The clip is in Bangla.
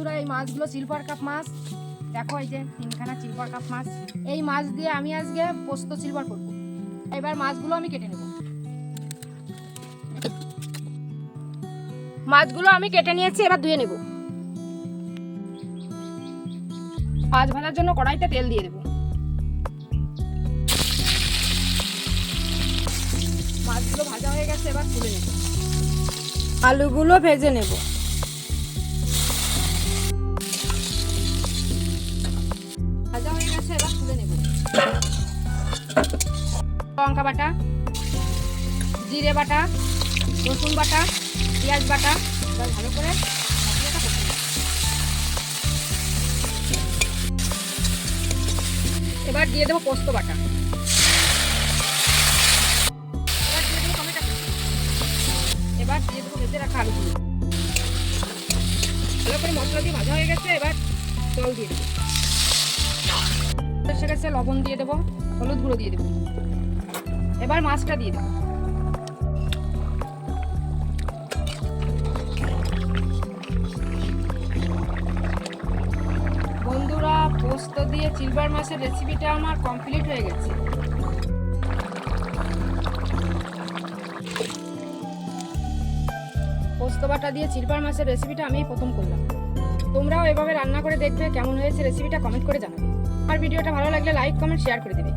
বন্ধুরা এই মাছগুলো সিলভার কাপ মাছ, দেখো এই যে তিনখানা সিলভার কাপ মাছ। এই মাছ দিয়ে আমি আজকে পোস্ত সিলভার করব। এবার মাছগুলো আমি কেটে নেব। মাছগুলো আমি কেটে নিয়েছি, এবার ধুয়ে নেব। মাছ ভাজার জন্য কড়াইতে তেল দিয়ে দেব। মাছগুলো ভাজা হয়ে গেছে, এবার তুলে নেব। আলুগুলো ভেজে নেব। ভাজা হয়ে গেছে, এবার তুলে নেব। লঙ্কা বাটা, জিরে বাটা, রসুন বাটা, পেঁয়াজ বাটা, এবার ভালো করে মশলাটা কষে নেব। এবার দিয়ে দেবো পোস্ত বাটা। এবার দিয়ে দেবো টমেটো কুচি। এবার দিয়ে দেবো ভেজে রাখা আলুগুলো। ভালো করে মশলা দিয়ে ভাজা হয়ে গেছে, এবার জল দিয়ে দেবো। এসে গেছে, লবণ দিয়ে দেবো, হলুদ গুঁড়ো দিয়ে দেবো। এবার মাছটা দিয়ে দেবো। বন্ধুরা, পোস্ত দিয়ে সিলভার মাছের রেসিপিটা আমার কমপ্লিট হয়ে গেছে। পোস্ত বাটা দিয়ে সিলভার মাছের রেসিপিটা আমি প্রথম করলাম। তোমরাও এভাবে রান্না করে দেখবে, কেমন হয়েছে রেসিপিটা কমেন্ট করে জানাবে। আর ভিডিওটা ভালো লাগলে লাইক, কমেন্ট, শেয়ার করে দেবে।